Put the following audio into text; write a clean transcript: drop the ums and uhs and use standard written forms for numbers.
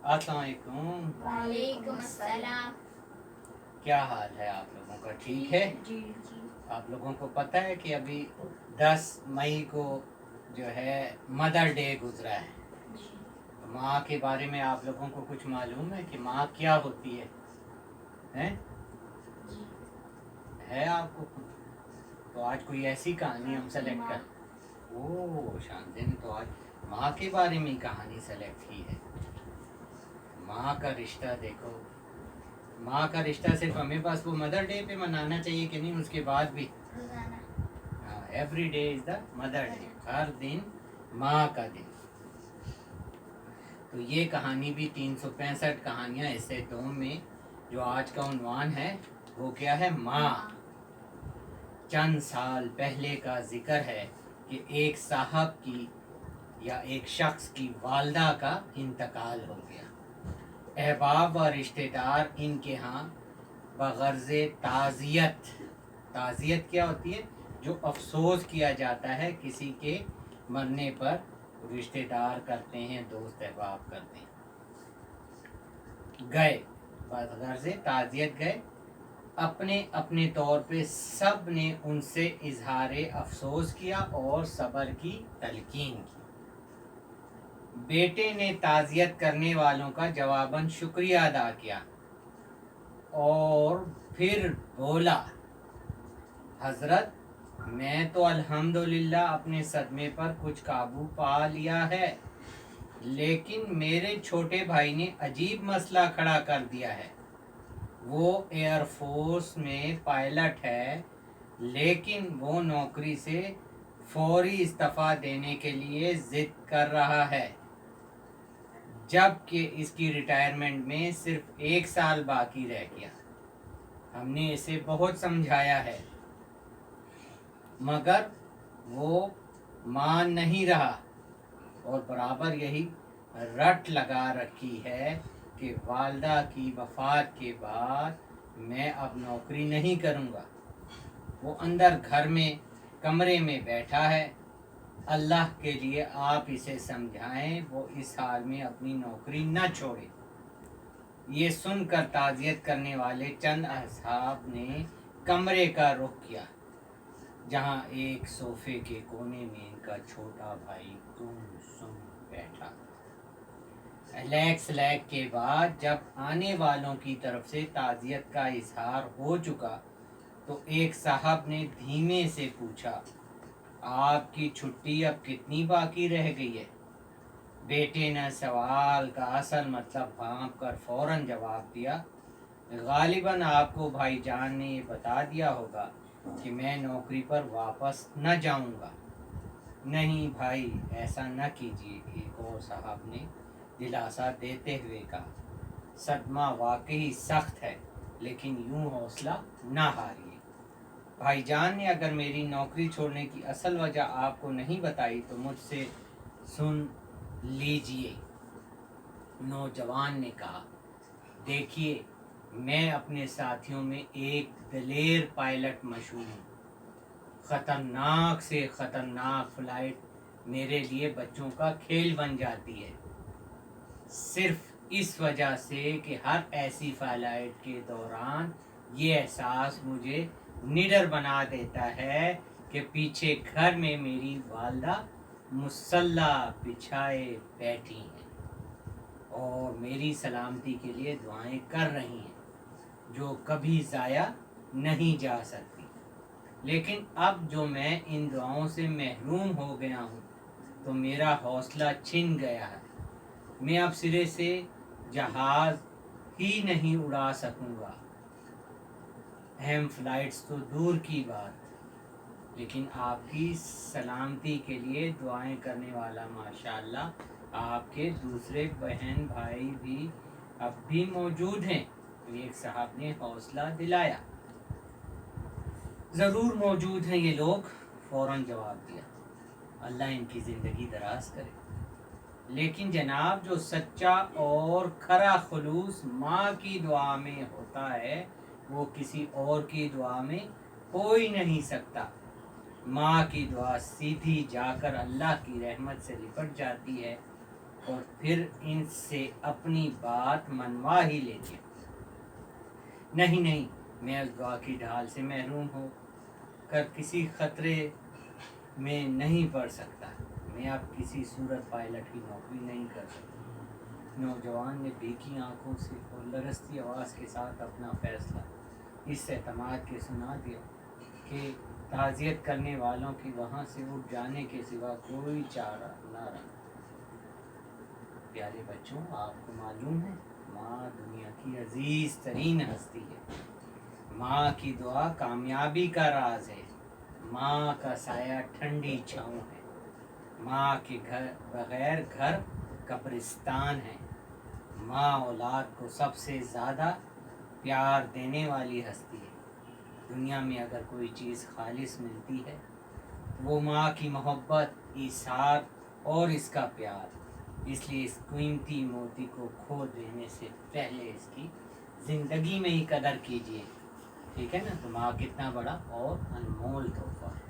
अस्सलाम वालेकुम। वालेकुम अस्सलाम। क्या हाल है आप लोगों का? ठीक है। जी। आप लोगों को पता है कि अभी 10 मई को जो है मदर डे गुजरा है। तो माँ के बारे में आप लोगों को कुछ मालूम है कि माँ क्या होती है? हैं? है आपको? तो आज कोई ऐसी कहानी हम सेलेक्ट कर। ओह, शांति ने तो आज माँ के बारे में कहानी सेलेक्ट की है। माँ का रिश्ता देखो। माँ का रिश्ता सिर्फ हमें पास वो मदर डे पे मनाना चाहिए कि नहीं, उसके बाद भी every day is the mother day. हर दिन माँ का दिन। तो ये कहानी भी 365 कहानियाँ इससे दो में जो आज का उन्वान है वो क्या है? माँ। चंद साल पहले का जिक्र है कि एक साहब की या एक शख्स की वालदा का इंतकाल हो गया। अहबाब व रिश्तेदार इनके यहाँ बगर्ज़े ताज़ियत। ताज़ियत क्या होती है? जो अफसोस किया जाता है किसी के मरने पर, रिश्तेदार करते हैं, दोस्त अहबाब करते हैं। गए, बगर्ज़े ताज़ियत गए। अपने अपने तौर पे सब ने उनसे इजहार अफसोस किया और सब्र की तलकीन की। बेटे ने ताज़ियत करने वालों का जवाबन शुक्रिया अदा किया और फिर बोला, हजरत, मैं तो अल्हम्दुलिल्लाह अपने सदमे पर कुछ काबू पा लिया है, लेकिन मेरे छोटे भाई ने अजीब मसला खड़ा कर दिया है। वो एयरफोर्स में पायलट है, लेकिन वो नौकरी से फौरी इस्तीफा देने के लिए जिद कर रहा है, जबकि इसकी रिटायरमेंट में सिर्फ 1 साल बाकी रह गया। हमने इसे बहुत समझाया है, मगर वो मान नहीं रहा और बराबर यही रट लगा रखी है कि वालदा की वफ़ात के बाद मैं अब नौकरी नहीं करूँगा। वो अंदर घर में कमरे में बैठा है। अल्लाह के लिए आप इसे समझाएं वो इस हाल में अपनी नौकरी न छोड़े। ये सुनकर ताज़ियत करने वाले चंद असहाब ने कमरे का रुख किया, जहाँ एक सोफे के कोने में इनका छोटा भाई गुमसुम बैठा। अलैग सलैग के बाद जब आने वालों की तरफ से ताज़ियत का इजहार हो चुका तो एक साहब ने धीमे से पूछा, आपकी छुट्टी अब कितनी बाकी रह गई है? बेटे ने सवाल का असल मतलब भांप कर फौरन जवाब दिया, गालिबन आपको भाईजान ने ये बता दिया होगा कि मैं नौकरी पर वापस न जाऊंगा। नहीं भाई, ऐसा न कीजिए, एक और साहब ने दिलासा देते हुए कहा। सदमा वाकई सख्त है, लेकिन यूं हौसला ना हारिए। भाईजान ने अगर मेरी नौकरी छोड़ने की असल वजह आपको नहीं बताई तो मुझसे सुन लीजिए। नौजवान ने कहा, देखिए, मैं अपने साथियों में एक दलेर पायलट मशहूर हूँ। ख़तरनाक से ख़तरनाक फ्लाइट मेरे लिए बच्चों का खेल बन जाती है, सिर्फ इस वजह से कि हर ऐसी फ्लाइट के दौरान ये एहसास मुझे निडर बना देता है कि पीछे घर में मेरी वालदा मुसल्ला बिछाए बैठी हैं और मेरी सलामती के लिए दुआएं कर रही हैं, जो कभी ज़ाया नहीं जा सकती। लेकिन अब जो मैं इन दुआओं से महरूम हो गया हूँ तो मेरा हौसला छिन गया है। मैं अब सिरे से जहाज़ ही नहीं उड़ा सकूँगा। अहम फ्लाइट्स तो दूर की बात, लेकिन आपकी सलामती के लिए दुआएं करने वाला माशाअल्लाह आपके दूसरे बहन भाई भी अब भी मौजूद हैं। एक साहब ने हौसला दिलाया। ज़रूर मौजूद हैं ये लोग, फ़ौरन जवाब दिया। अल्लाह इनकी ज़िंदगी दराज करे। लेकिन जनाब, जो सच्चा और खरा खुलूस माँ की दुआ में होता है वो किसी और की दुआ में हो ही नहीं सकता। माँ की दुआ सीधी जाकर अल्लाह की रहमत से लिपट जाती है। और फिर इनसे अपनी बात मनवा ही लेती हूँ। नहीं नहीं, मैं उस दुआ की ढाल से महरूम हो कर किसी खतरे में नहीं पड़ सकता। मैं अब किसी सूरत पायलट की नौकरी नहीं कर सकता। नौजवान ने भीगी आंखों से और लरसती आवाज़ के साथ अपना फैसला इस एतमाद के सुना दिया कि ताज़ियत करने वालों की वहाँ से उठ जाने के सिवा कोई चारा न रहा। प्यारे बच्चों, आपको मालूम है माँ दुनिया की अजीज तरीन हस्ती है। माँ की दुआ कामयाबी का राज है। माँ का साया ठंडी छाँव है। माँ के घर बगैर घर कब्रिस्तान है। माँ औलाद को सबसे ज़्यादा प्यार देने वाली हस्ती है। दुनिया में अगर कोई चीज़ खालिस मिलती है वो माँ की मोहब्बत, ईसार और इसका प्यार। इसलिए इस कीमती मोती को खो देने से पहले इसकी ज़िंदगी में ही कदर कीजिए। ठीक है ना? तो माँ कितना बड़ा और अनमोल तोहफा है।